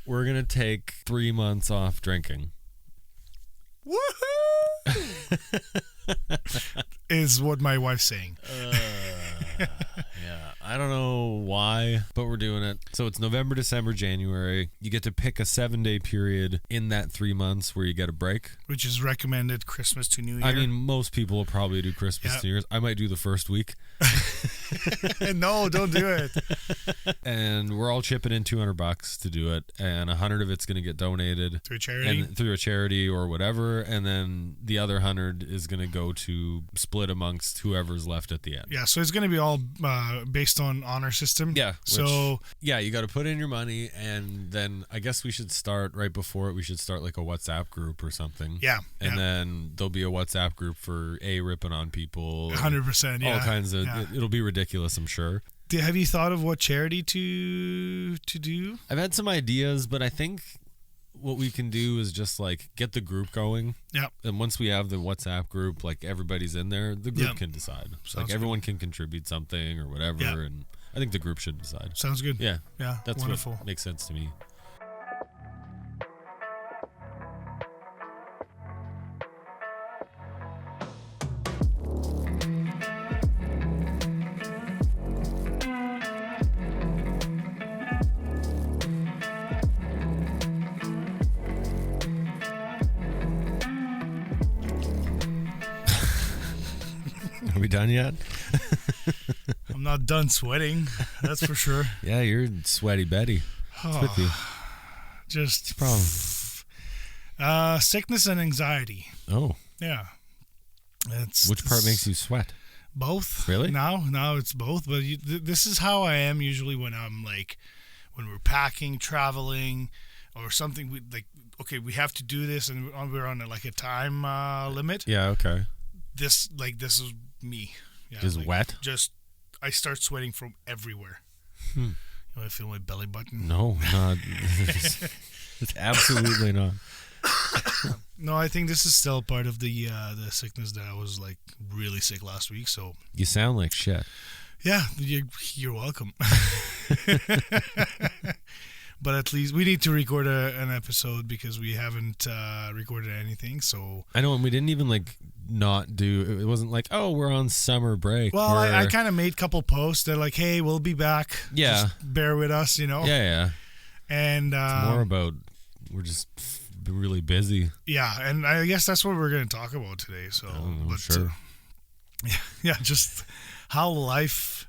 we're going to take 3 months off drinking. Woohoo! Is what my wife's saying. Yeah, I don't know why, but we're doing it. So it's November, December, January. You get to pick a 7-day period in that 3 months where you get a break. Which is recommended Christmas to New Year. I mean, most people will probably do Christmas to New Year's. I might do the first week. No, don't do it. And we're all chipping in $200 to do it, and 100 of it's going to get donated To a charity? and through a charity or whatever, and then the other 100 is going to go to split amongst whoever's left at the end. Yeah, so it's going to be all based on honor system. Yeah. So yeah, you got to put in your money, and then I guess we should start right before it. We should start like a WhatsApp group or something. Yeah. And then there'll be a WhatsApp group for ripping on people. 100%. Yeah. All kinds of. Yeah. It'll be ridiculous, I'm sure. Have you thought of what charity to do? I've had some ideas, but I think what we can do is just like get the group going. Yeah. And once we have the WhatsApp group, like everybody's in there, the group can decide. Sounds like everyone can contribute something or whatever, Yeah. and I think the group should decide. Sounds good. Yeah. Yeah. That's wonderful. what makes sense to me. Are we done yet? I'm not done sweating. That's for sure. Yeah, you're sweaty Betty. What's with you? Just Problem. sickness and anxiety. Oh, Yeah. It's which part makes you sweat? both? Really? Now it's both. But this is how I am usually when I'm like, when we're packing, traveling, or something. We like, okay, we have to do this, and we're on like a time limit. Yeah, okay. This is me. Yeah, Just like, wet? I start sweating from everywhere. Hmm. You know, I feel my belly button. No, not. It's absolutely not. No, I think this is still part of the sickness that I was like really sick last week. So You sound like shit. yeah, you're welcome. But at least we need to record an episode because we haven't recorded anything. So I know, and we didn't even like not do. It wasn't like, oh, we're on summer break. well, I kind of made a couple posts. They're like, hey, we'll be back. Yeah. Just bear with us, you know. Yeah. And It's more about we're just really busy. yeah, and I guess that's what we're going to talk about today. So, but sure. yeah, just how life,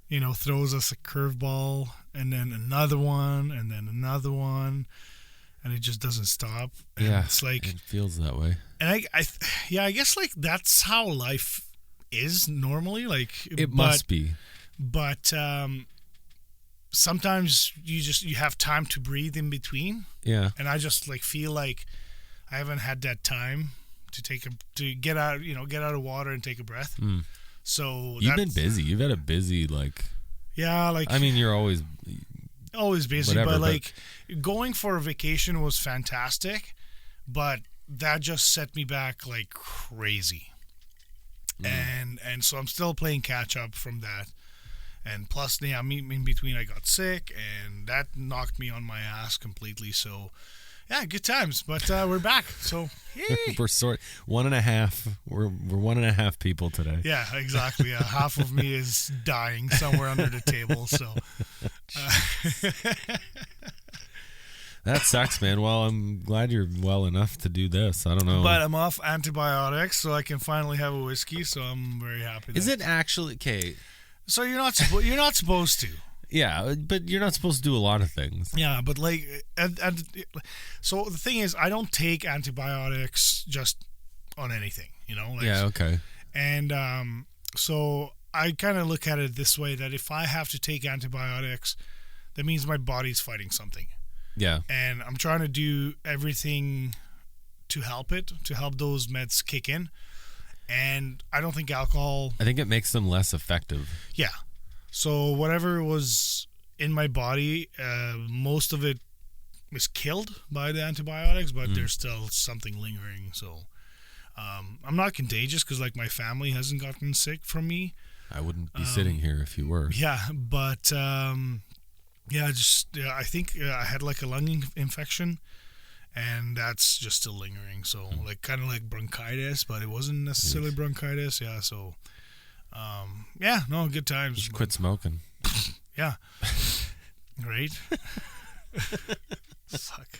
you know, throws us a curveball and then another one and then another one, and it just doesn't stop. And Yeah, it's like, it feels that way. and I guess like that's how life is normally. Like It must be. but sometimes you have time to breathe in between. Yeah. And I just like feel like I haven't had that time to get out of water and take a breath. Mm. So You've been busy. You've had a busy like. Yeah, like I mean, you're always busy, whatever, but like going for a vacation was fantastic, but that just set me back like crazy. And so I'm still playing catch up from that. And plus, yeah, in between I got sick, and that knocked me on my ass completely. So, yeah, good times. But we're back. So, yay. we're sort 1.5. We're 1.5 people today. Yeah, exactly. Yeah, half of me is dying somewhere under the table. So, That sucks, man. Well, I'm glad you're well enough to do this. I don't know. but I'm off antibiotics, so I can finally have a whiskey. So I'm very happy. Is it actually okay? So you're not supposed to. Yeah, but you're not supposed to do a lot of things. Yeah, but like, so the thing is, I don't take antibiotics just on anything, you know. Like, Yeah, okay. And so I kind of look at it this way: that if I have to take antibiotics, that means my body's fighting something. Yeah. And I'm trying to do everything to help those meds kick in. And I don't think alcohol. I think it makes them less effective. Yeah. So whatever was in my body, most of it is killed by the antibiotics, but there's still something lingering. So I'm not contagious because like my family hasn't gotten sick from me. I wouldn't be sitting here if you were. Yeah, but Yeah, I think I had like a lung infection, and that's just still lingering. So like kind of like bronchitis, but it wasn't necessarily bronchitis. Yeah, so yeah, no, good times. Just quit smoking. Yeah, right. Fuck.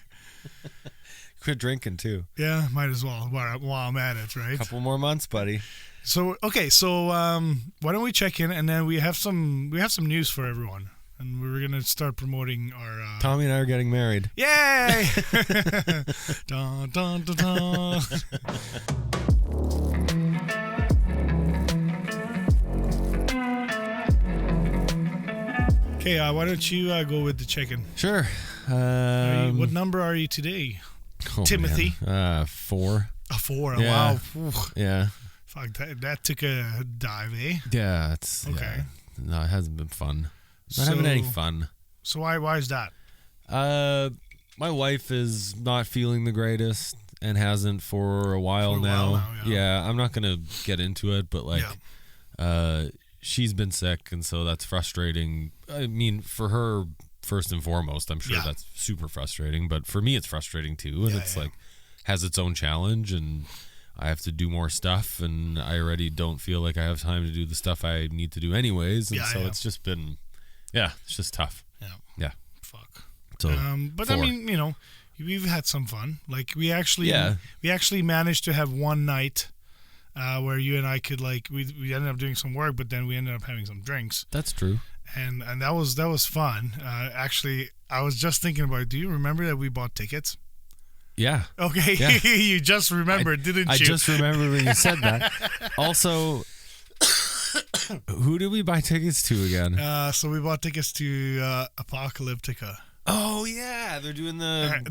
Quit drinking too. Yeah, might as well while I'm at it, right? Couple more months, buddy. So okay, so why don't we check in, and then we have some news for everyone. And we were going to start promoting our... Tommy and I are getting married. Yay! Dun, dun, dun, dun. Okay, why don't you go with the check-in? Sure. What number are you today, Timothy? 4. A 4, yeah. Wow. Ooh. Yeah. Fuck, that took a dive, eh? Yeah, it's... Okay. Yeah. No, it hasn't been fun. Not having any fun. So why is that? My wife is not feeling the greatest and hasn't for a while now. Yeah, I'm not gonna get into it, but like, she's been sick, and so that's frustrating. I mean, for her first and foremost, I'm sure that's super frustrating. But for me, it's frustrating too, and it's like has its own challenge, and I have to do more stuff, and I already don't feel like I have time to do the stuff I need to do anyways, and so it's just been. Yeah, it's just tough. Yeah. Fuck. So, but 4. I mean, you know, we've had some fun. Like we actually managed to have one night where you and I could like we ended up doing some work, but then we ended up having some drinks. That's true. And that was fun. Actually, I was just thinking about it. Do you remember that we bought tickets? Yeah. Okay. Yeah. You just remembered, didn't you? I just remembered when you said that. Also. Who did we buy tickets to again? So we bought tickets to Apocalyptica. Oh yeah, they're doing a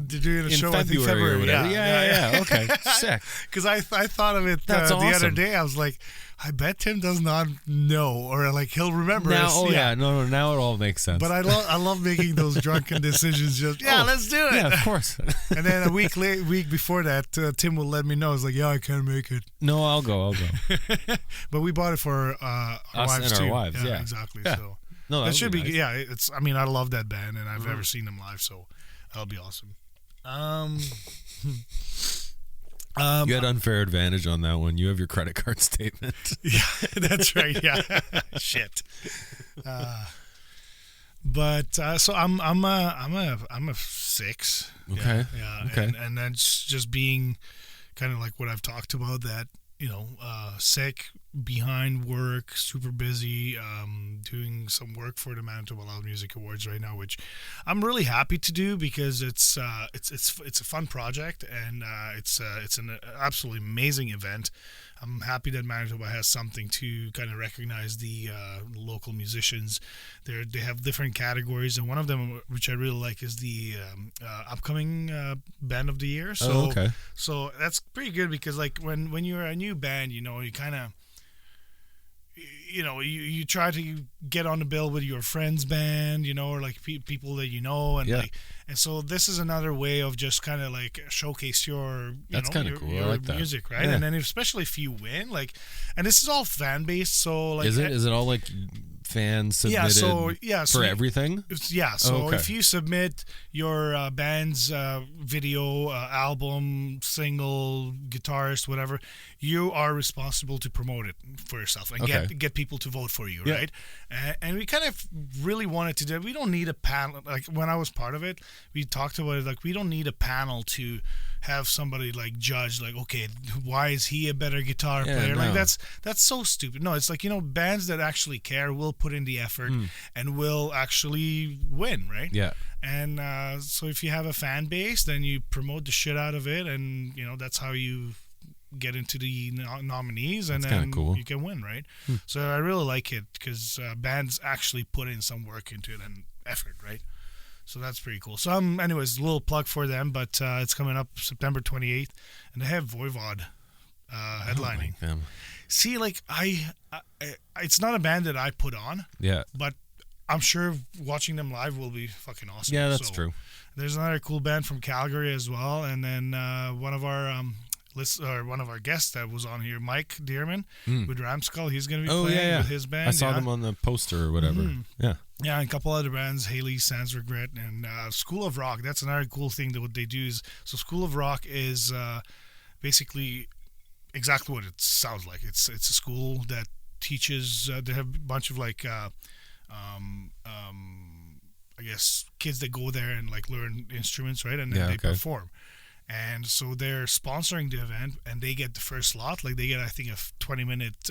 show February, I think February or whatever. Yeah. Okay, sick. Because I thought of it the other day. I was like, I bet Tim does not know, or like he'll remember now. us. Oh yeah, no, now it all makes sense. But I love making those drunken decisions. Just let's do it. Yeah, of course. And then a week before that, Tim will let me know. It's like, yeah, I can't make it. No, I'll go. But we bought it for our us wives and too. our wives. Yeah, exactly. Yeah. So no, that should be nice. Yeah, it's. I mean, I love that band, and I've never seen them live, so that'll be awesome. You had unfair advantage on that one. You have your credit card statement. Yeah, that's right. Yeah, shit. But so I'm a 6. Okay. Yeah. Okay. And that's just being kind of like what I've talked about, that, you know, sick, behind work, super busy, doing some work for the Manitoba Loud Music Awards right now, which I'm really happy to do because it's a fun project, and it's an absolutely amazing event. I'm happy that Manitoba has something to kind of recognize the local musicians. They have different categories, and one of them, which I really like, is the upcoming band of the year. So, so that's pretty good because, like, when you're a new band, you know, you kind of, you know, you try to get on the bill with your friend's band, you know, or like people that you know, and like, and so this is another way of just kind of like showcase your, cool. your I like that. music, right? Yeah. And then especially if you win, like, and this is all fan based, so like, is it all like fans submitted for everything? So if you submit your band's video, album, single, guitarist, whatever, you are responsible to promote it for yourself and get people to vote for you, right? And we kind of really wanted to do. We don't need a panel. Like when I was part of it, we talked about it. Like we don't need a panel to have somebody like judge, like, okay, why is he a better guitar player? No. Like that's so stupid. No, it's like, you know, bands that actually care will put in the effort and will actually win, right? Yeah. And so if you have a fan base, then you promote the shit out of it, and you know that's how you get into the nominees, and then cool. you can win, right? So I really like it because bands actually put in some work into it and effort, right? So that's pretty cool. So anyways, a little plug for them, but it's coming up September 28th, and they have Voivod headlining. I like them. See, like I it's not a band that I put on, but I'm sure watching them live will be fucking awesome. Yeah, that's true. There's another cool band from Calgary as well, and then one of our one of our guests that was on here, Mike Dearman with Ramskull. He's going to be playing with his band. I saw them on the poster or whatever. Yeah. Yeah, and a couple other bands, Haley, Sans Regret, and School of Rock. That's another cool thing that what they do is, so School of Rock is basically exactly what it sounds like. It's a school that teaches, they have a bunch of like, I guess, kids that go there and like learn instruments, right? And then they perform. And so they're sponsoring the event, and they get the first slot. Like they get, I think, a 20-minute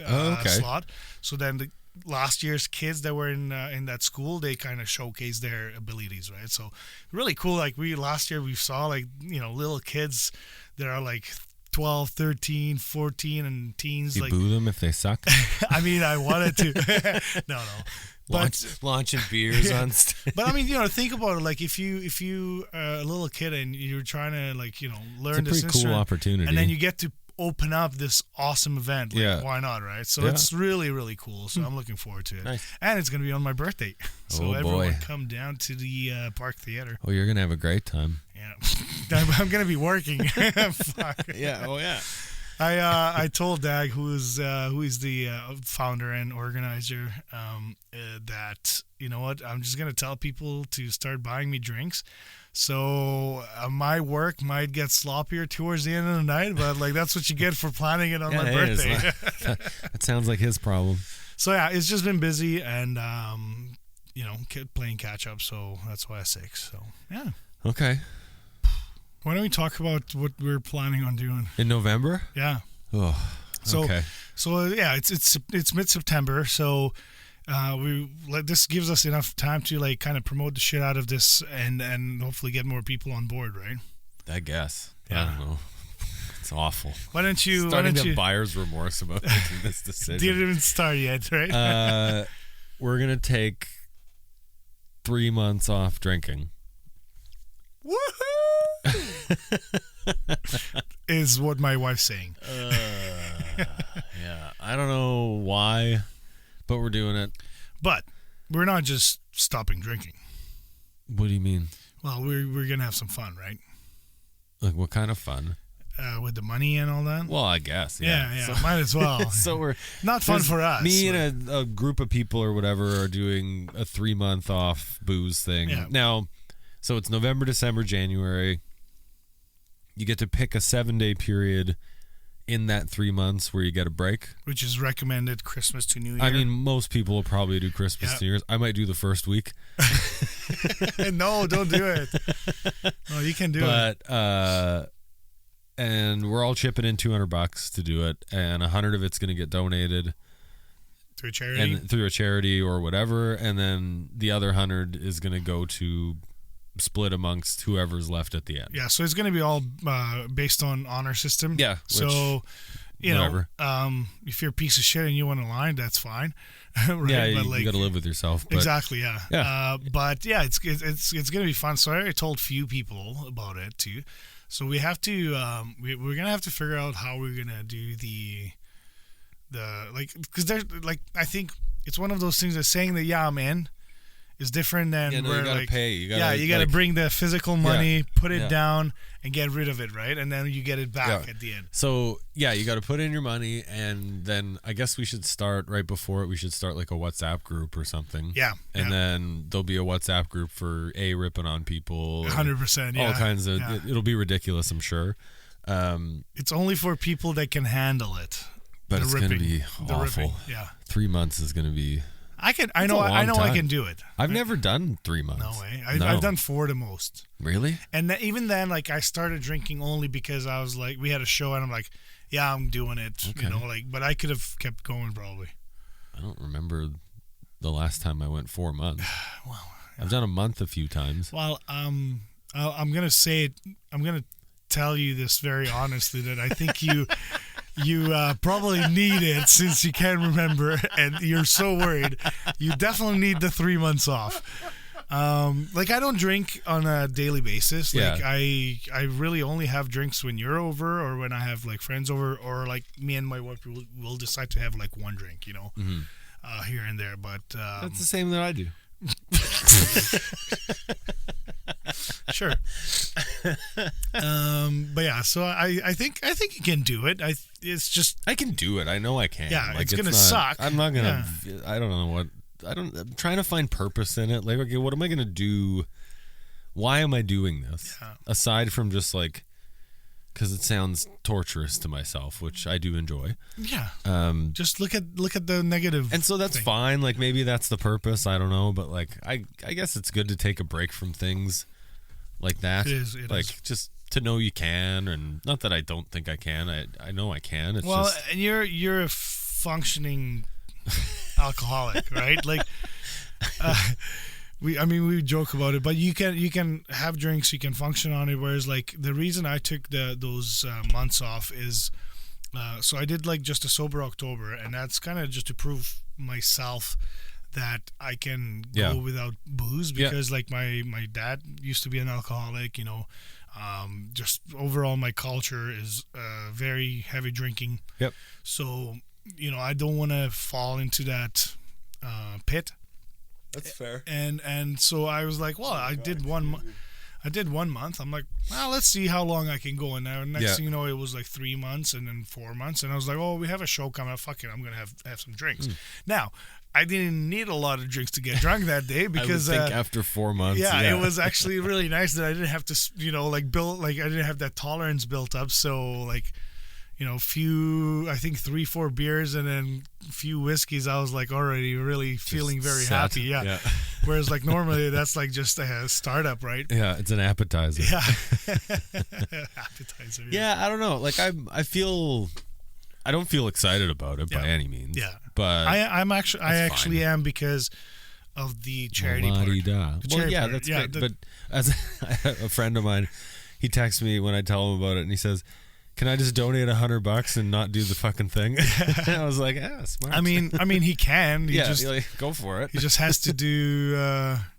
slot. So then last year's kids that were in that school, they kind of showcase their abilities, right? So really cool. Like last year we saw like, little kids that are like 12, 13, 14 and teens. You like, boo them if they suck? I mean, I wanted to. No. Launching beers on stage. But I mean, think about it. Like if you are a little kid and you're trying to like, learn this instrument. It's a pretty cool opportunity. And then you get to open up this awesome event. Like, why not, right? So it's really, really cool. So I'm looking forward to it. Nice. And it's going to be on my birthday. So everyone come down to the Park Theater. Oh, you're going to have a great time. Yeah. I'm going to be working. Fuck. Yeah. Oh, yeah. I told Dag, who is the founder and organizer, that, you know what, I'm just going to tell people to start buying me drinks. So my work might get sloppier towards the end of the night, but like that's what you get for planning it on my birthday. That sounds like his problem. So yeah, it's just been busy and playing catch up. So that's why I'm sick. So yeah. Okay. Why don't we talk about what we're planning on doing in November? Yeah. Oh. Okay. So yeah, it's mid-September. So. This gives us enough time to like kind of promote the shit out of this and hopefully get more people on board, right? I guess. Yeah. I don't know. It's awful. Why don't you buyer's remorse about making this decision? Didn't even start yet, right? We're gonna take 3 months off drinking. Woohoo! Is what my wife's saying. Yeah. I don't know why. But we're doing it. But we're not just stopping drinking. What do you mean? Well, we're going to have some fun, right? Like what kind of fun? With the money and all that? Well, I guess. Yeah. So, might as well. So we're not fun for us. Me and a group of people or whatever are doing a 3 month off booze thing. Yeah. Now, so it's November, December, January. You get to pick a 7-day period in that 3 months where you get a break, which is recommended Christmas to New Year. I mean, most people will probably do Christmas to New Year's. I might do the first week. No, don't do it. No, you can do it. But and we're all chipping in $200 to do it, and 100 of it's going to get donated to a charity, and through a charity or whatever, and then the other 100 is going to go to split amongst whoever's left at the end. Yeah, so it's going to be all based on honor system. Yeah. So, whatever. If you're a piece of shit and you want to line, that's fine. Right? Yeah, but you got to live with yourself. But, exactly, yeah. But yeah, it's going to be fun. So I already told few people about it too. So we have to we're going to have to figure out how we're going to do the because there's like, I think it's one of those things that saying that I'm in is different than you gotta pay. You gotta bring the physical money, put it down, and get rid of it, right? And then you get it back at the end. So you got to put in your money, and then I guess we should start right before it. We should start like a WhatsApp group or something. Yeah, and then there'll be a WhatsApp group for ripping on people. 100%. All kinds of. It'll be ridiculous, I'm sure. It's only for people that can handle it. But it's going to be awful. Yeah, 3 months is going to be. I know I can do it. I've never done 3 months. No way. I've done 4 the most. Really? And even then, like, I started drinking only because I was like, we had a show and I'm like, yeah, I'm doing it. Okay. But I could have kept going probably. I don't remember the last time I went 4 months. Well, I've done a month a few times. Well, I'm gonna say it. I'm gonna tell you this very honestly that I think you probably need it since you can't remember and you're so worried. You definitely need the 3 months off. Like I don't drink on a daily basis. Like I really only have drinks when you're over or when I have like friends over or like me and my wife will decide to have like one drink, here and there. But that's the same that I do. Sure. But yeah, so I think you can do it. It's just I can do it. I know I can. Yeah, it's gonna suck. I'm not gonna. Yeah. I don't know what. I'm trying to find purpose in it. Like, okay, what am I gonna do? Why am I doing this? Yeah. Aside from just like, because it sounds torturous to myself, which I do enjoy. Yeah. Just look at the negative. And so that's fine. Like maybe that's the purpose. I don't know, but like I guess it's good to take a break from things like that. It is. Just to know you can, and not that I don't think I can. I know I can. It's well, and you're a functioning alcoholic, right? Like, we joke about it, but you can have drinks, you can function on it. Whereas, like, the reason I took those months off is, so I did like just a sober October, and that's kind of just to prove myself that I can go without booze, because like my dad used to be an alcoholic, just overall my culture is very heavy drinking. Yep. So, I don't want to fall into that pit. That's fair. And so I was like, well, I did 1 month. I'm like, well, let's see how long I can go. And now next thing you know, it was like 3 months and then 4 months. And I was like, oh, we have a show coming up. Fuck it, I'm going to have some drinks. Now, I didn't need a lot of drinks to get drunk that day, because I would think after 4 months. It was actually really nice that I didn't have to, I didn't have that tolerance built up. So like, I think 3-4 beers and then a few whiskeys, I was like already really feeling very happy. Yeah. Whereas like normally that's like just a startup, right? Yeah, it's an appetizer. Yeah. Appetizer. Yeah, I don't know. Like I don't feel excited about it by any means. Yeah. But I actually am, because of the charity part. Well, yeah, that's great. But as a friend of mine, he texts me when I tell him about it, and he says, "Can I just donate $100 and not do the fucking thing?" And I was like, smart. I mean, he can. Go for it. He just has to do.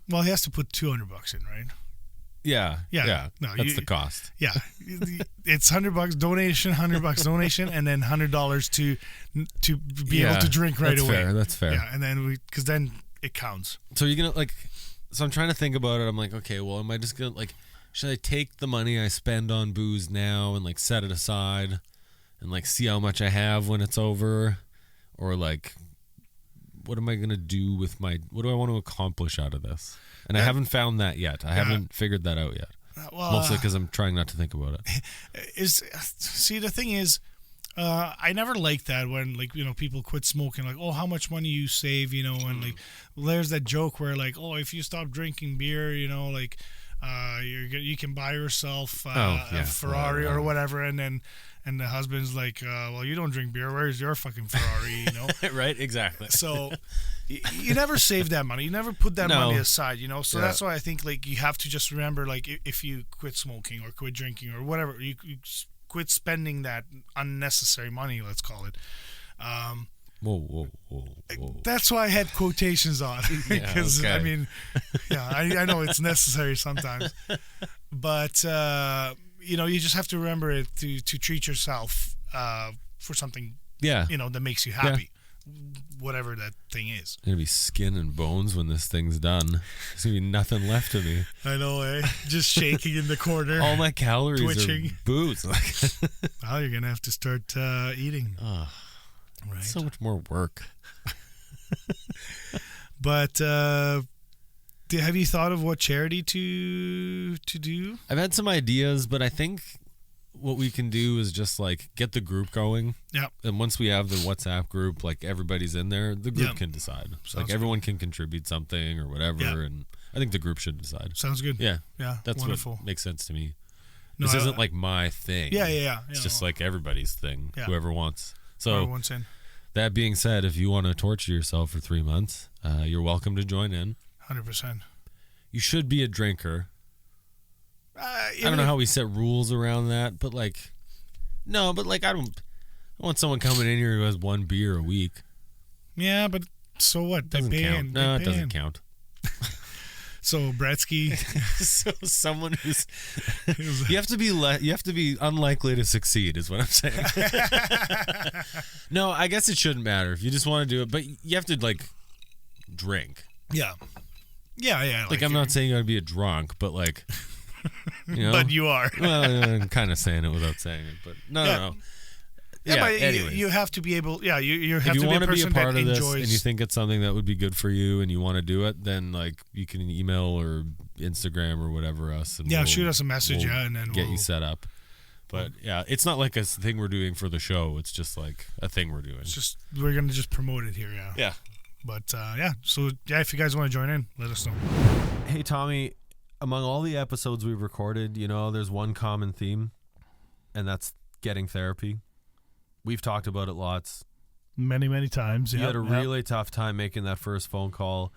He has to put $200 in, right? Yeah. No, that's the cost. Yeah, it's $100 donation, $100 donation, and then $100 to be able to drink right away. That's fair. Yeah, and then because then it counts. So you're gonna like. So I'm trying to think about it. I'm like, okay, well, am I just gonna like? Should I take the money I spend on booze now and like set it aside and like see how much I have when it's over? Or like, what am I going to do with what do I want to accomplish out of this? And I haven't found that yet. I haven't figured that out yet. Mostly because I'm trying not to think about it. See, the thing is, I never liked that when like, people quit smoking, like, oh, how much money you save, and like, there's that joke where like, oh, if you stop drinking beer, like, you can buy yourself a Ferrari or whatever, and the husband's like, well, you don't drink beer, where's your fucking Ferrari? Right, exactly. So you never save that money, you never put that money aside, so that's why I think like you have to just remember, like, if you quit smoking or quit drinking or whatever, you quit spending that unnecessary money, let's call it. Whoa. That's why I had quotations on, because I mean, I know it's necessary sometimes, but you just have to remember it to treat yourself for something that makes you happy, whatever that thing is. It's gonna be skin and bones when this thing's done. There's gonna be nothing left of me. I know, just shaking in the corner. All my calories twitching. Are booze. Well, you're gonna have to start eating. Right. So much more work. But have you thought of what charity to do? I've had some ideas, but I think what we can do is just like get the group going. Yeah. And once we have the WhatsApp group, like everybody's in there, the group can decide. Like everyone can contribute something or whatever, and I think the group should decide. Sounds good. Yeah. Yeah. That's wonderful. What makes sense to me. This isn't like my thing. Yeah. It's just like everybody's thing. Yeah. Whoever wants. So everyone's in. That being said, if you want to torture yourself for 3 months, you're welcome to join in. 100%. You should be a drinker. I don't know how we set rules around that, but like, no, but like I want someone coming in here who has 1 beer a week. Yeah, but so what? Doesn't count. No, it doesn't count. So Bretsky, so someone who's you have to be unlikely to succeed is what I'm saying. No, I guess it shouldn't matter if you just want to do it, but you have to like drink. Yeah. Yeah. Like I'm not saying you got to be a drunk, but like, you know. But you are. Well, I'm kind of saying it without saying it, but no. Yeah, but anyways. you have to be able. Yeah, you have if you to be want a to be a person part that of this enjoys. and you think it's something that would be good for you and you want to do it, then like you can email or Instagram or whatever us. And shoot us a message, and then get you set up. But yeah, it's not like a thing we're doing for the show. It's just like a thing we're doing. It's just we're gonna just promote it here. Yeah. Yeah. But so if you guys want to join in, let us know. Hey Tommy, among all the episodes we've recorded, there's one common theme, and that's getting therapy. We've talked about it lots. Many times. You had a really tough time making that first phone call.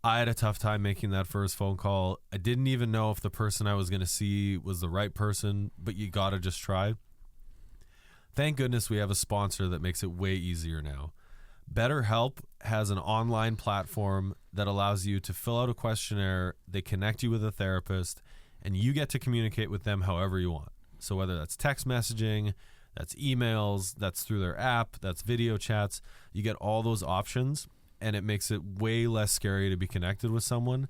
I had a tough time making that first phone call. I didn't even know if the person I was going to see was the right person, but you got to just try. Thank goodness we have a sponsor that makes it way easier now. BetterHelp has an online platform that allows you to fill out a questionnaire. They connect you with a therapist, and you get to communicate with them however you want. So whether that's text messaging, that's emails, that's through their app, that's video chats, you get all those options, and it makes it way less scary to be connected with someone.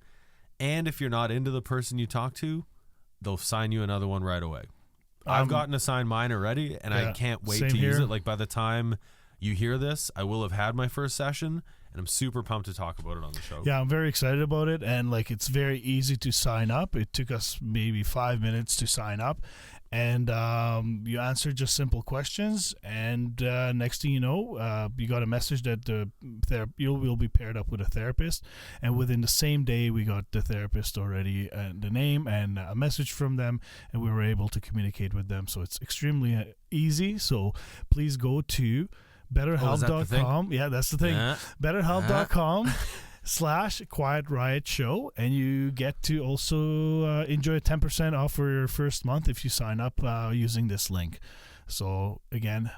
And if you're not into the person you talk to, they'll sign you another one right away. I've gotten assigned mine already, and I can't wait to use it. Like by the time you hear this, I will have had my first session, and I'm super pumped to talk about it on the show. Yeah, I'm very excited about it, and like it's very easy to sign up. It took us maybe 5 minutes to sign up, and you answer just simple questions, and next thing you know, you got a message that you will be paired up with a therapist, and within the same day, we got the therapist already, the name and a message from them, and we were able to communicate with them. So it's extremely easy. So please go to BetterHelp.com. Yeah, that's the thing. BetterHelp.com/Quiet Riot Show, and you get to also enjoy 10% off for your first month if you sign up using this link. So again,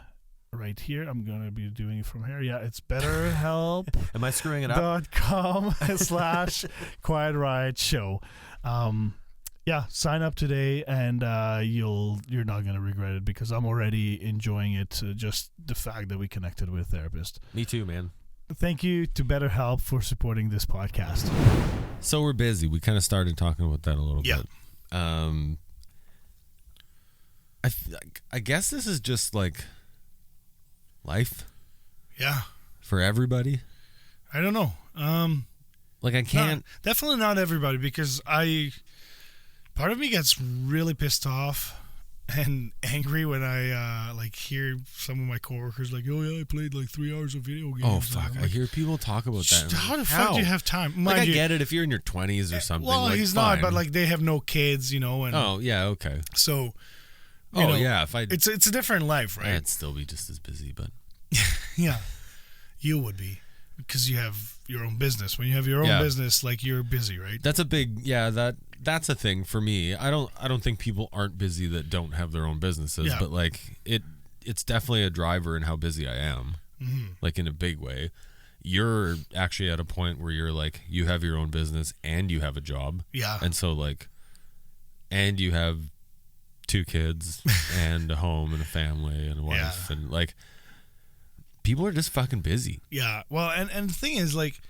right here, I'm gonna be doing it from here. Yeah, it's BetterHelp. Am I screwing it up? .com/Quiet Riot Show. Yeah, sign up today, and you're not gonna regret it because I'm already enjoying it. Just the fact that we connected with a therapist. Me too, man. Thank you to BetterHelp for supporting this podcast. So we're busy. We kind of started talking about that a little bit. I guess this is just like life. Yeah. For everybody. I don't know. Like I can't. Definitely not everybody, because part of me gets really pissed off and angry when I hear some of my coworkers like, oh yeah, I played like 3 hours of video games. Oh fuck! I hear people talk about that. How the fuck do you have time? Like I get it if you're in your 20s or something. Well, like, he's fine. not, but like they have no kids, And, oh yeah, okay. So. Yeah, it's a different life, right? I'd still be just as busy, but yeah, you would be because you have your own business. When you have your own business, like you're busy, right? That's a big that's a thing for me. I don't think people aren't busy that don't have their own businesses, but like it's definitely a driver in how busy I am, like in a big way. You're actually at a point where you're like you have your own business and you have a job, and so like, and you have 2 kids and a home and a family and a wife and like people are just fucking busy. Yeah. Well, and the thing is like,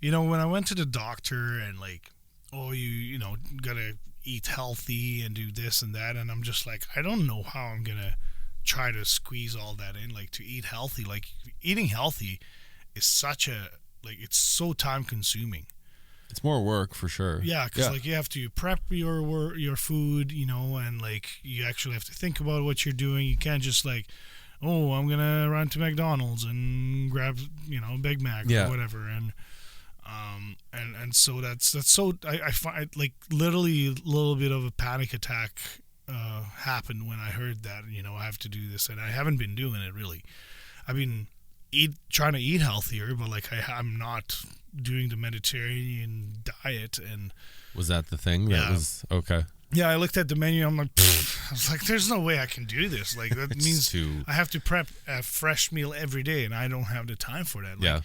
when I went to the doctor and like, oh, you gotta eat healthy and do this and that, and I'm just like, I don't know how I'm gonna try to squeeze all that in, like to eat healthy. Like eating healthy is it's so time consuming. It's more work for sure. Yeah, because like you have to prep your food, and like you actually have to think about what you're doing. You can't just like, oh, I'm gonna run to McDonald's and grab a Big Mac or whatever, and so that's so I find like literally a little bit of a panic attack happened when I heard that I have to do this, and I haven't been doing it really. I've been trying to eat healthier, but like I'm not doing the Mediterranean diet. And was that the thing that was okay? Yeah, I looked at the menu. I'm like, I was like, there's no way I can do this. Like that means I have to prep a fresh meal every day, and I don't have the time for that. Like,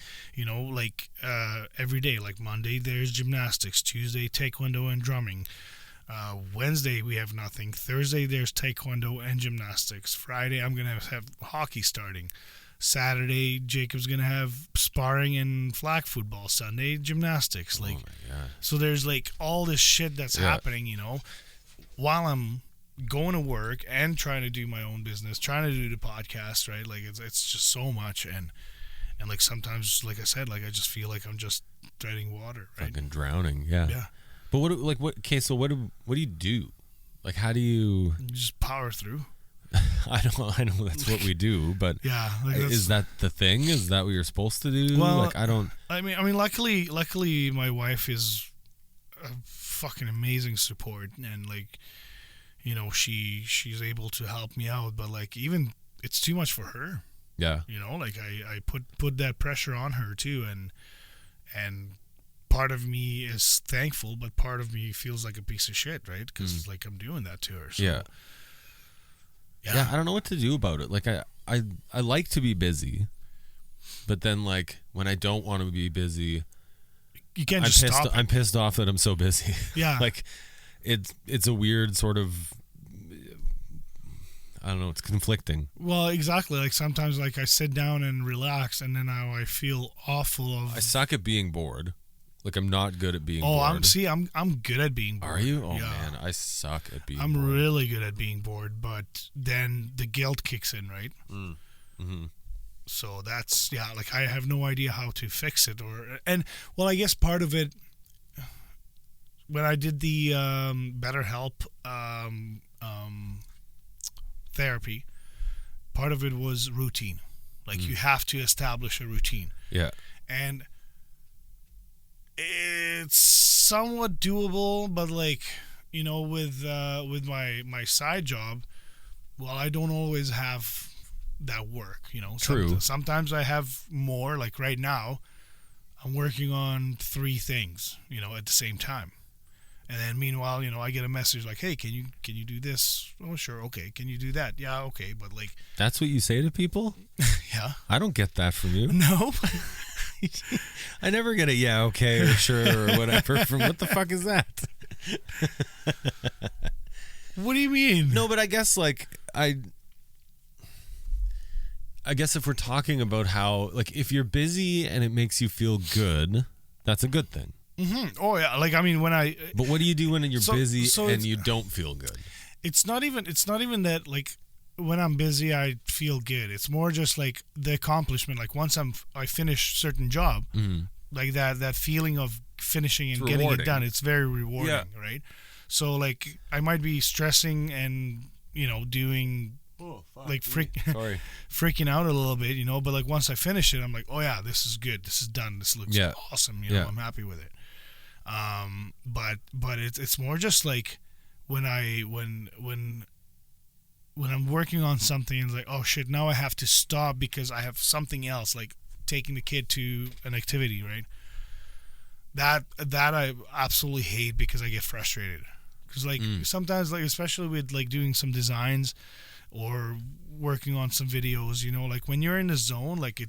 every day, like Monday there's gymnastics, Tuesday taekwondo and drumming, Wednesday we have nothing, Thursday there's taekwondo and gymnastics, Friday I'm gonna have hockey starting. Saturday, Jacob's gonna have sparring and flag football. Sunday, gymnastics. Like, so there's like all this shit that's happening, you know, while I'm going to work and trying to do my own business, trying to do the podcast, right? Like, it's just so much, and like sometimes, like I said, like I just feel like I'm just treading water, right? Fucking drowning, yeah. Yeah. But okay, so what do you do? Like, how do you just power through? I know that's what we do, but yeah, like is that the thing? Is that what you're supposed to do? Well, like, I don't. I mean, luckily, my wife is a fucking amazing support, and like, you know, she's able to help me out. But like, even it's too much for her. Yeah. You know, like I put that pressure on her too, and part of me is thankful, but part of me feels like a piece of shit, right? Because like I'm doing that to her. So. Yeah. I don't know what to do about it. Like I like to be busy, but then like when I don't want to be busy, you can't just stop it. I'm pissed off that I'm so busy. Yeah. Like it's a weird sort of, I don't know, it's conflicting. Well, exactly. Like sometimes like I sit down and relax, and then now I feel awful I suck at being bored. Like I'm not good at being bored. I'm good at being bored. Are you? Oh man, I suck at being bored. I'm really good at being bored, but then the guilt kicks in, right? Mm-hmm. So that's like I have no idea how to fix it, well, I guess part of it when I did the BetterHelp therapy, part of it was routine. Like you have to establish a routine. Yeah. And it's somewhat doable, but like, you know, with my side job, well, I don't always have that work, you know. True. Sometimes I have more. Like right now, I'm working on 3 things, you know, at the same time. And then meanwhile, you know, I get a message like, "Hey, can you do this?" Oh, sure, okay. Can you do that? Yeah, okay. But like, that's what you say to people? Yeah. I don't get that from you. No. I never get a yeah, okay, or sure, or whatever. From what the fuck is that? What do you mean? No, but I guess like I guess if we're talking about how, like, if you're busy and it makes you feel good, that's a good thing. Mm-hmm. Oh yeah, like I mean when I. But what do you do when you're busy and you don't feel good? It's not even that like when I'm busy I feel good. It's more just like the accomplishment. Like once I finish certain job, like that feeling of finishing and getting it done. It's very rewarding, right? So like I might be stressing and, you know, doing like freaking out a little bit, you know, but like once I finish it, I'm like, oh yeah, this is good. This is done. This looks awesome. You know, I'm happy with it. But it's more just like when I'm working on something and it's like, oh shit, now I have to stop because I have something else, like taking the kid to an activity, right? That I absolutely hate because I get frustrated. Because like sometimes, like especially with like doing some designs or working on some videos, you know, like when you're in the zone, like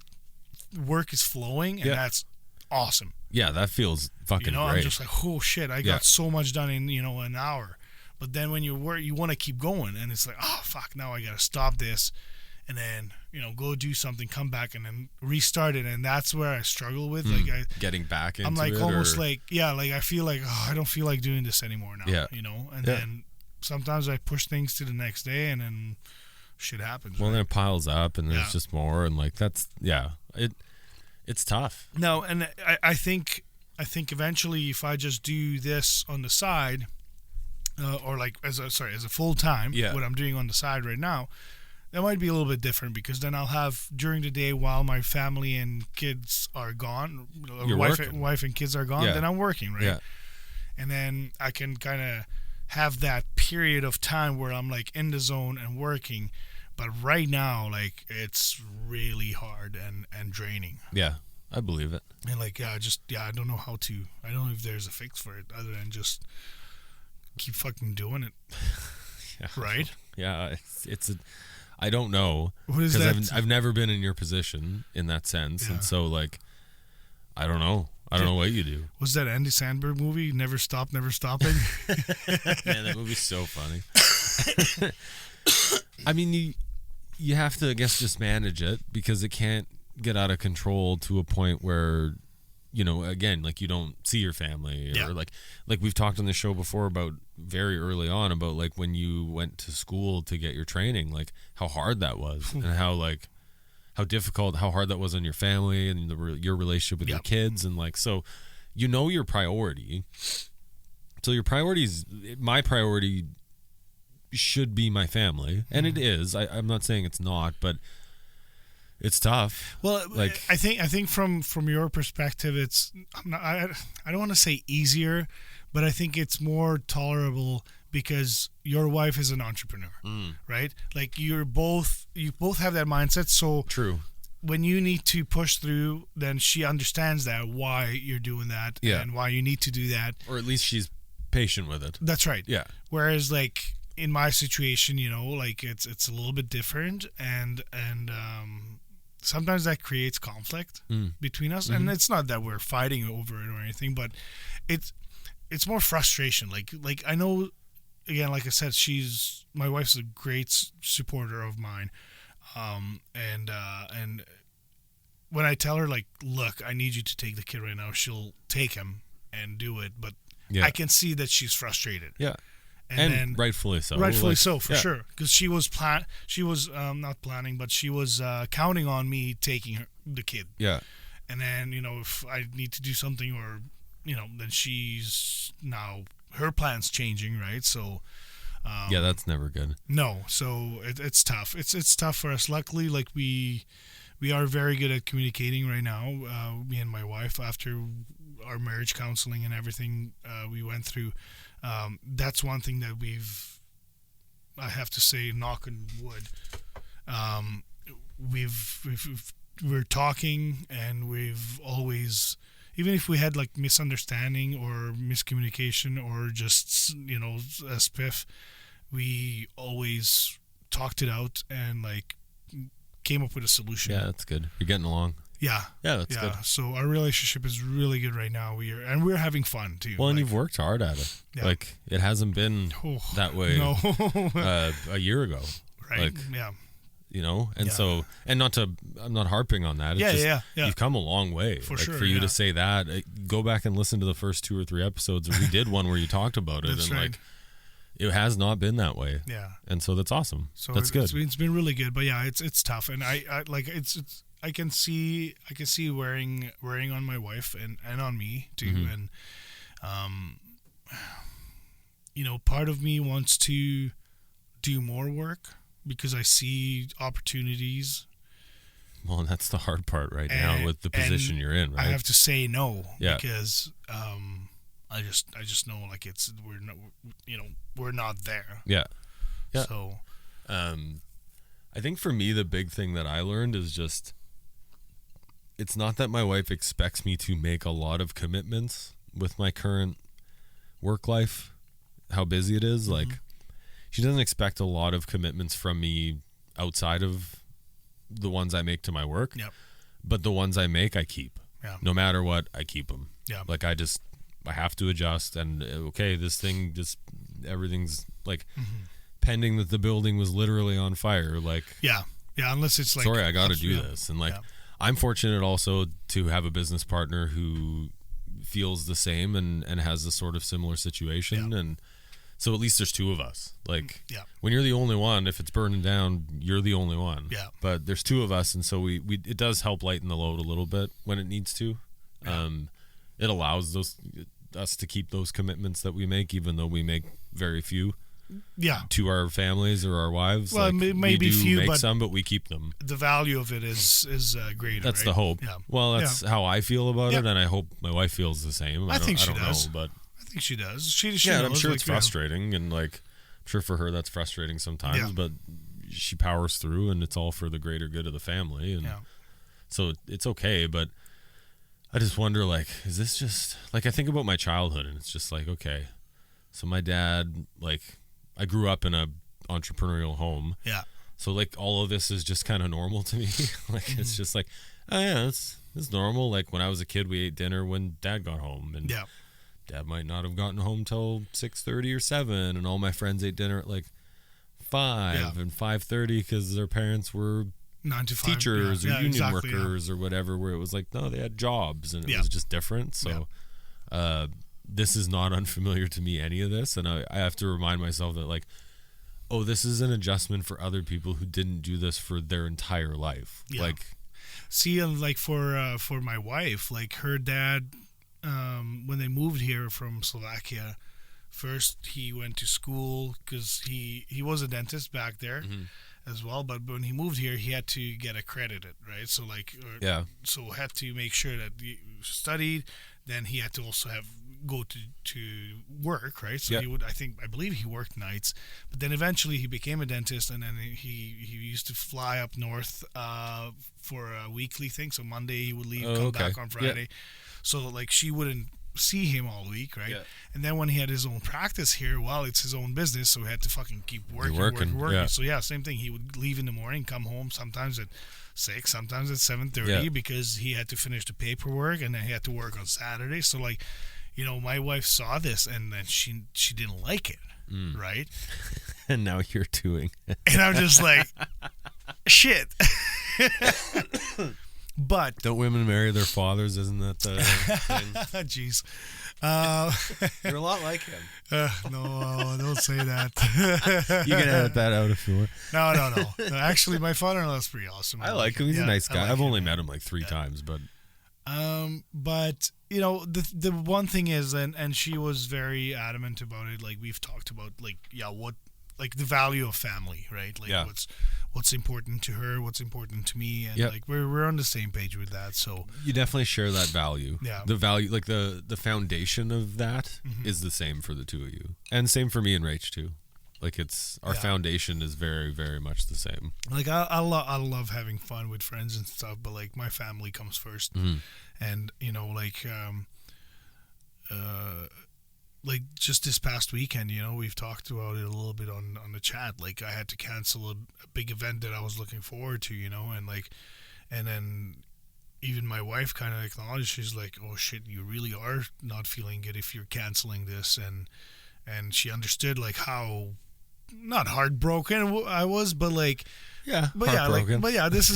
work is flowing and that's awesome. Yeah, that feels fucking great. great. I'm just like, oh shit, I got so much done in, you know, an hour. But then when you work, you want to keep going, and it's like, oh fuck, now I gotta stop this, and then, you know, go do something, come back, and then restart it, and that's where I struggle with getting back into it. I'm like almost like like I feel like, oh, I don't feel like doing this anymore now. You know, and then sometimes I push things to the next day, and then shit happens. Well, then it piles up, and there's just more, and like that's it's tough. No, and I think eventually if I just do this on the side. Or like as a full time, what I'm doing on the side right now, that might be a little bit different because then I'll have during the day while my family and kids are gone, wife and kids are gone, then I'm working, right? And then I can kind of have that period of time where I'm like in the zone and working, but right now like it's really hard and draining. Yeah, I believe it. And like I don't know how to. I don't know if there's a fix for it other than just keep fucking doing it. Right? Yeah, I don't know. What is that? I've never been in your position in that sense, and so like I don't know. I don't know what you do. Was that Andy Sandberg movie, Never Stop, Never Stopping? Man, that movie's so funny. I mean, you have to, I guess, just manage it, because it can't get out of control to a point where, you know, again, like you don't see your family, or like we've talked on the show before about very early on about like when you went to school to get your training, like how hard that was and how difficult, how hard that was on your family and your relationship with your kids. And like, so, you know, your priority. So your priorities, my priority should be my family. And it is, I'm not saying it's not, but it's tough. Well, like I think from your perspective, it's I don't want to say easier, but I think it's more tolerable because your wife is an entrepreneur, right? Like you both have that mindset. So true. When you need to push through, then she understands that why you're doing that and why you need to do that, or at least she's patient with it. That's right. Yeah. Whereas like in my situation, you know, like it's a little bit different, and sometimes that creates conflict between us, and it's not that we're fighting over it or anything, but it's more frustration. Like I know, again, like I said, my wife's a great supporter of mine, and when I tell her like, look, I need you to take the kid right now, she'll take him and do it, but I can see that she's frustrated. Yeah. And then, rightfully so. Rightfully so, for sure. Because she was not planning, but she was counting on me taking the kid. Yeah. And then, you know, if I need to do something, or, you know, then she's now, her plan's changing, right? So. Yeah, that's never good. No, so it's tough. It's tough for us. Luckily, like we are very good at communicating right now. Me and my wife, after our marriage counseling and everything we went through. That's one thing that I have to say, knock on wood, we're talking, and we've always, even if we had like misunderstanding or miscommunication or just, you know, a spiff, we always talked it out and like came up with a solution. Yeah, that's good. You're getting along. Yeah, that's good. So our relationship is really good right now. We're having fun too. Well, and you've worked hard at it. Yeah. Like it hasn't been that way a year ago. Right. Like, yeah. You know, and so, and I'm not harping on that. It's just, you've come a long way. For like, sure. For you to say that, go back and listen to the first 2 or 3 episodes. We did one where you talked about it, and like, it has not been that way. Yeah. And so that's awesome. So that's good. It's been really good, but yeah, it's tough, and I like it's. I can see wearing on my wife and on me too, and you know, part of me wants to do more work because I see opportunities. Well, that's the hard part right now with the position you're in, right? I have to say no because I just know like we're not there. Yeah. Yeah. So I think for me the big thing that I learned is just, it's not that my wife expects me to make a lot of commitments with my current work life, how busy it is. Like, she doesn't expect a lot of commitments from me outside of the ones I make to my work. Yep. But the ones I make, I keep. Yeah. No matter what, I keep them. Yeah. Like, I have to adjust, and okay, this thing everything's like pending that the building was literally on fire. Like, yeah, unless it's like, sorry, I got to do this. And like, I'm fortunate also to have a business partner who feels the same and has a sort of similar situation. And so at least there's 2 of us. Like, when you're the only one, if it's burning down, you're the only one. Yeah. But there's 2 of us, and so we it does help lighten the load a little bit when it needs to. Yeah. It allows us to keep those commitments that we make, even though we make very few. Yeah, to our families or our wives. Well, like, maybe few, make but some, but we keep them. The value of it is greater. That's right? the hope. Yeah. Well, that's how I feel about it, and I hope my wife feels the same. I think she does. Know, but I think she does. She knows, I'm sure like, it's frustrating, and like, I'm sure for her that's frustrating sometimes. But she powers through, and it's all for the greater good of the family, and so it's okay. But I just wonder, like, is this just like, I think about my childhood, and it's just like, okay, so my dad, like, I grew up in a entrepreneurial home. Yeah. So like all of this is just kind of normal to me. Like it's just like, oh yeah, it's normal. Like when I was a kid, we ate dinner when Dad got home, and Dad might not have gotten home till 6:30 or 7, and all my friends ate dinner at like 5 and 5:30 because their parents were 9 to 5 teachers or union exactly, workers or whatever, where it was like, no, they had jobs and it was just different. So this is not unfamiliar to me, any of this. And I have to remind myself that, like, oh, this is an adjustment for other people who didn't do this for their entire life. Like, see, like for my wife, like her dad, when they moved here from Slovakia, first he went to school because he was a dentist back there as well. But when he moved here, he had to get accredited, right? So so had to make sure that he studied. Then he had to also go to work, right? So I believe he worked nights, but then eventually he became a dentist, and then he used to fly up north for a weekly thing. So Monday he would leave, come back on Friday. So like she wouldn't see him all week, right? And then when he had his own practice here, well, it's his own business, so he had to fucking keep working. So same thing. He would leave in the morning, come home sometimes at 6, sometimes at 7:30 because he had to finish the paperwork, and then he had to work on Saturday. So like, you know, my wife saw this, and then she didn't like it, right? And now you're doing it. And I'm just like, shit. But don't women marry their fathers? Isn't that the thing? Jeez. You're a lot like him. No, don't say that. You can edit that out if you want. No. Actually, my father-in-law is pretty awesome. I like him. He's a nice guy. I've only met him like 3 times, but. But you know, the one thing is, and she was very adamant about it. Like we've talked about, like what, like the value of family, right? Like what's important to her, what's important to me, and like we're on the same page with that. So you definitely share that value. Yeah, the value, like the foundation of that is the same for the two of you, and same for me and Rach too. Like it's our foundation is very, very much the same. Like I love having fun with friends and stuff, but like my family comes first, and you know, like just this past weekend, you know, we've talked about it a little bit on the chat. Like I had to cancel a big event that I was looking forward to, you know, and then even my wife kind of acknowledged, she's like, oh shit, you really are not feeling good if you're canceling this, and she understood like how not heartbroken I was, but like this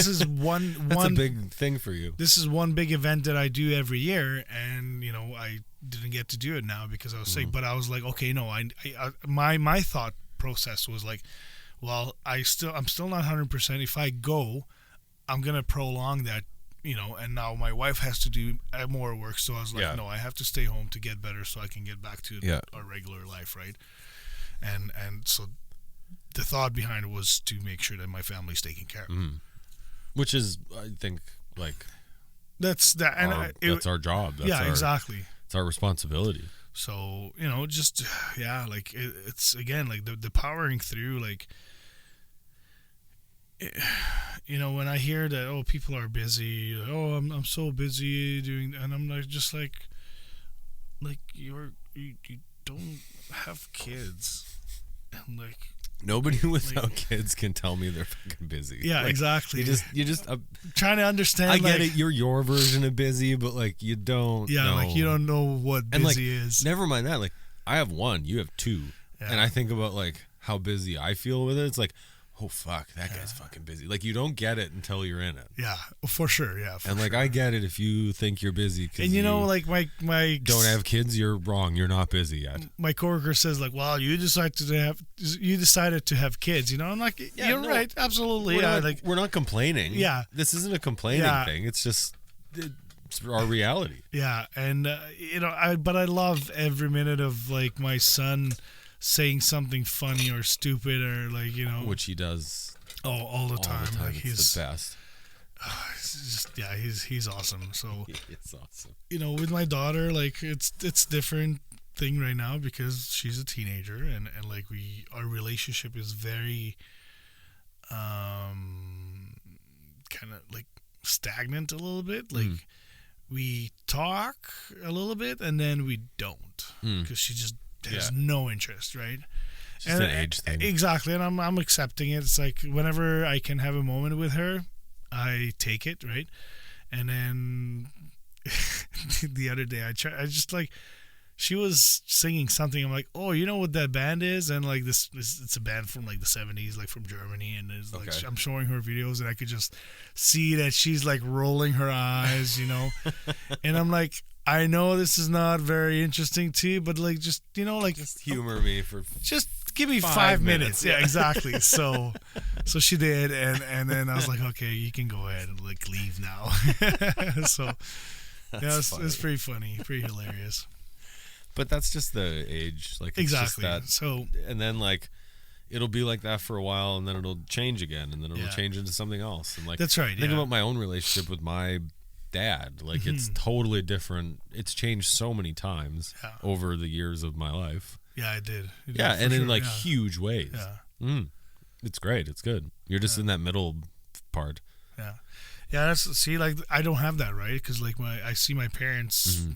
is one that's a big thing for you. This is one big event that I do every year, and you know I didn't get to do it now because I was sick. But I was like, okay, no, my thought process was like, well, I'm still not 100%. If I go, I'm gonna prolong that, you know. And now my wife has to do more work, so I was like, no, I have to stay home to get better so I can get back to our regular life, right? And so the thought behind it was to make sure that my family's taken care of, which is, I think, like that's our job. Exactly. It's our responsibility. So, you know, just like it's again like the powering through, like, you know, when I hear that people are busy, I'm so busy doing, and I'm like just like you don't have kids, and like nobody without kids can tell me they're fucking busy. Yeah, like, exactly. You just trying to understand. I get it. You're your version of busy, but like you don't. Yeah, know. like you don't know what busy and, like, is. Never mind that. Like I have 1, you have 2, and I think about like how busy I feel with it. It's like, oh fuck, that guy's fucking busy. Like you don't get it until you're in it. Yeah, for sure. Yeah, and like I get it if you think you're busy. And you know, like my don't have kids, you're wrong. You're not busy yet. My coworker says like, well, you decided to have kids. You know, I'm like, you're right, absolutely. We're not complaining. Yeah, this isn't a complaining thing. It's just it's our reality. Yeah, and you know, but I love every minute of like my son saying something funny or stupid or like, you know, which he does all the time. Like he's the best. It's just, he's awesome. So it's awesome. You know, with my daughter, like it's different thing right now because she's a teenager and like our relationship is very kind of like stagnant a little bit. Like we talk a little bit and then we don't because she just has no interest, right? It's just an age thing. Exactly, and I'm accepting it. It's like whenever I can have a moment with her, I take it, right? And then the other day I just like, she was singing something. I'm like, oh, you know what that band is? And like it's a band from like the 70s, like from Germany. And it's like I'm showing her videos, and I could just see that she's like rolling her eyes, you know. And I'm like, I know this is not very interesting to you, but like just like just humor me for just give me 5 minutes. Yeah, exactly. So she did, and then I was like, okay, you can go ahead and like leave now. So yeah, it's pretty funny, pretty hilarious. But that's just the age, like it's exactly. Just that. So and then like it'll be like that for a while, and then it'll change again, and then it'll change into something else. And like that's right. Think about my own relationship with my dad. Like it's totally different. It's changed so many times over the years of my life. Yeah, it did. And in like huge ways. Yeah. It's great. It's good. You're just in that middle part. Yeah. Yeah, like I don't have that, right? Because like I see my parents,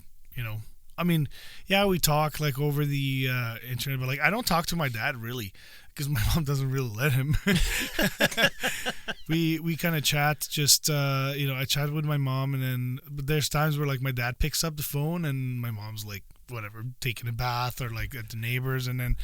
I mean, yeah, we talk like over the internet, but like I don't talk to my dad really because my mom doesn't really let him. we kind of chat, just I chat with my mom, but there's times where like my dad picks up the phone and my mom's like whatever, taking a bath or like at the neighbors, and then,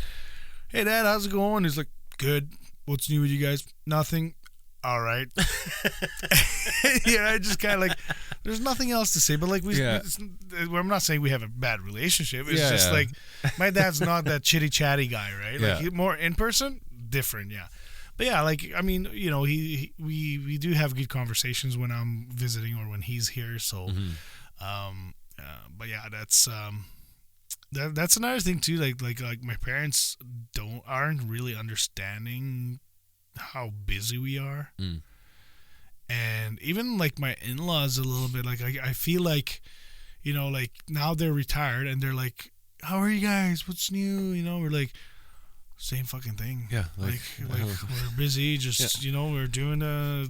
hey Dad, how's it going? He's like, good. What's new with you guys? Nothing. All right. I just kind of like, there's nothing else to say, but like I'm not saying we have a bad relationship. It's just like my dad's not that chitty chatty guy, right? Like he's more in person, different, But yeah, like I mean, we do have good conversations when I'm visiting or when he's here. So, but yeah, that's another thing too. Like my parents aren't really understanding how busy we are, and even like my in-laws a little bit. Like I feel like, like now they're retired and they're like, "How are you guys? What's new?" We're like, same fucking thing. Yeah, like we're busy. Just we're doing the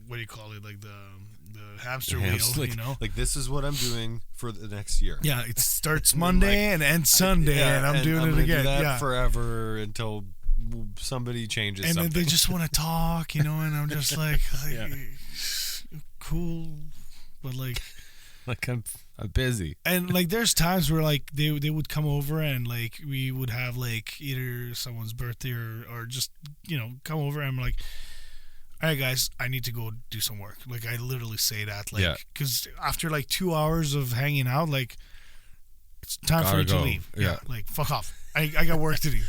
what do you call it? Like the hamster wheel. Like this is what I'm doing for the next year. Yeah, it starts Monday and ends Sunday, and I'm doing it again. Do that forever until somebody changes and something. Then they just want to talk, and I'm just like cool, but like I'm busy. And like there's times where like they would come over and like we would have like either someone's birthday or just come over, and I'm like, all right guys, I need to go do some work. Like I literally say that, like, because after like 2 hours of hanging out, like it's time for me to leave. Like fuck off. I got work to do.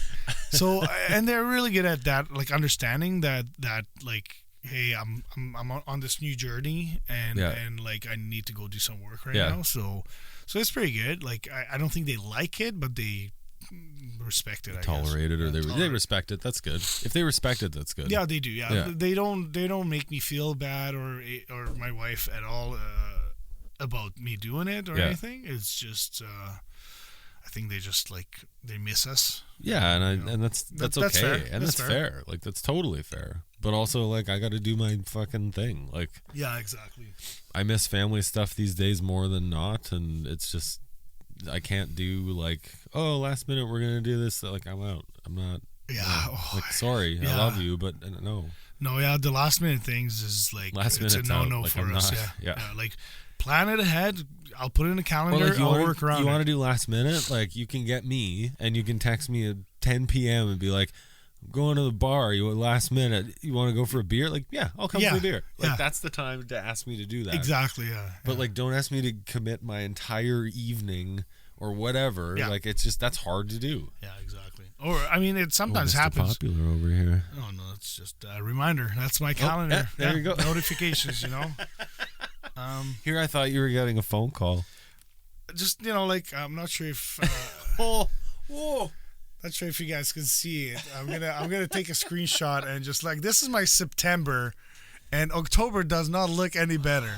So, and they're really good at that, like understanding that like, hey, I'm on this new journey, and like I need to go do some work right now. So it's pretty good. Like I don't think they like it, but they respect it. Tolerate it, or they respect it. That's good. If they respect it, that's good. Yeah, they do. Yeah. They don't make me feel bad or my wife at all about me doing it or anything. It's just. I think they just like they miss us. Yeah, and that's okay, fair. And that's fair. Like that's totally fair. But also like I got to do my fucking thing. Like exactly. I miss family stuff these days more than not, and it's just I can't do like last minute we're gonna do this. Like I'm out. I'm not. Yeah. Sorry, I love you, but no. No, yeah, the last minute things is like it's a no like, for us. Yeah, like plan it ahead. I'll put it in a calendar. Like I'll work around. You want to do last minute? Like you can get me, and you can text me at 10 p.m. and be like, "I'm going to the bar. You last minute? You want to go for a beer?" Like, yeah, I'll come for a beer. Like that's the time to ask me to do that. Exactly. Yeah. But like, don't ask me to commit my entire evening or whatever. Yeah. Like it's just that's hard to do. Yeah, exactly. Or I mean, it sometimes happens. Popular over here. Oh no, it's just a reminder. That's my calendar. There you go. Notifications. Here I thought you were getting a phone call. Just like I'm not sure if not sure if you guys can see it. I'm gonna take a screenshot and just like this is my September, and October does not look any better,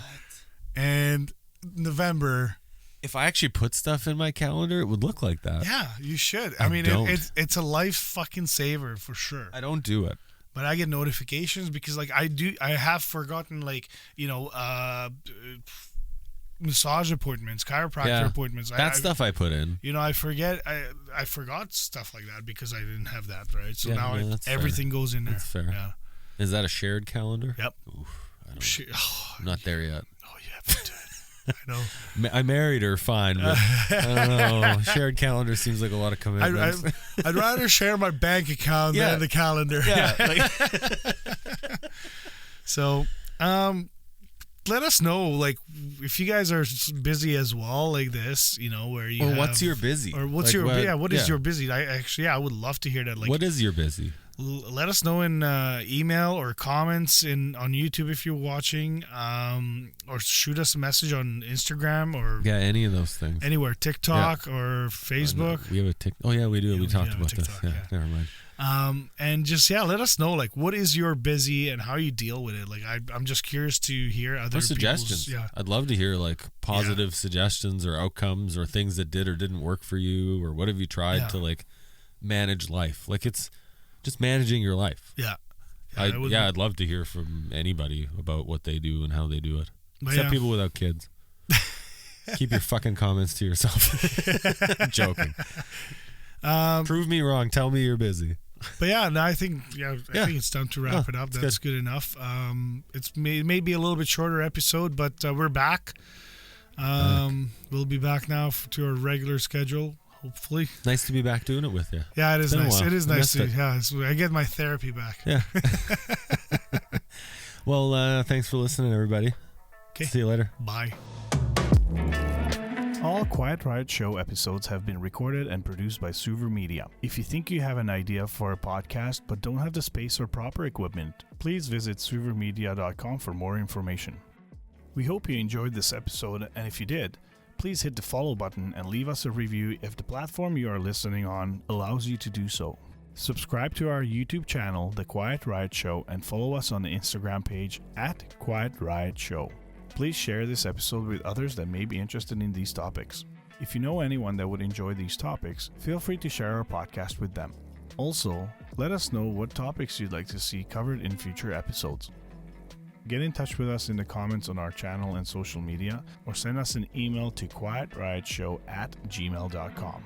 and November. If I actually put stuff in my calendar, it would look like that. Yeah, you should. I mean, it's a life fucking saver for sure. I don't do it. But I get notifications because like I have forgotten like massage appointments, chiropractor appointments. That stuff I put in. I forget. I forgot stuff like that because I didn't have that, right? So now everything goes in there. That's fair. Yeah. Is that a shared calendar? Yep. Oof, I'm not there yet. Oh, you have to do it. know. I married her, fine, but I don't know. Shared calendar seems like a lot of commitments. I'd rather share my bank account than the calendar. Yeah. So, let us know, like, if you guys are busy as well, like this, you know, where you. Or what's your busy? Or what's like what is your busy? I would love to hear that. Like, what is your busy? Let us know in email or comments on YouTube if you're watching, or shoot us a message on Instagram or any of those things. Anywhere, TikTok or Facebook. We have a TikTok. Oh yeah, we do. We talked about TikTok, this. Yeah, never mind. And just let us know, like, what is your busy and how you deal with it. Like, I'm just curious to hear other suggestions. Yeah, I'd love to hear like positive suggestions or outcomes or things that did or didn't work for you, or what have you tried to like manage life. Like, it's just managing your life. I'd love to hear from anybody about what they do and how they do it. Except people without kids. Keep your fucking comments to yourself. I'm joking. Prove me wrong. Tell me you're busy. But I think it's time to wrap it up. That's good enough. It's maybe a little bit shorter episode, but we're back. We'll be back now to our regular schedule. Hopefully. Nice to be back doing it with you. Yeah, it is nice. It is nice to. I get my therapy back. Yeah. Well, thanks for listening, everybody. Okay. See you later. Bye. All Quiet Riot Show episodes have been recorded and produced by SuverMedia. If you think you have an idea for a podcast but don't have the space or proper equipment, please visit SuverMedia.com for more information. We hope you enjoyed this episode, and if you did, please hit the follow button and leave us a review if the platform you are listening on allows you to do so. Subscribe to our YouTube channel, The Quiet Riot Show, and follow us on the Instagram page @QuietRiotShow. Please share this episode with others that may be interested in these topics. If you know anyone that would enjoy these topics, feel free to share our podcast with them. Also, let us know what topics you'd like to see covered in future episodes. Get in touch with us in the comments on our channel and social media, or send us an email to quietriotshow@gmail.com.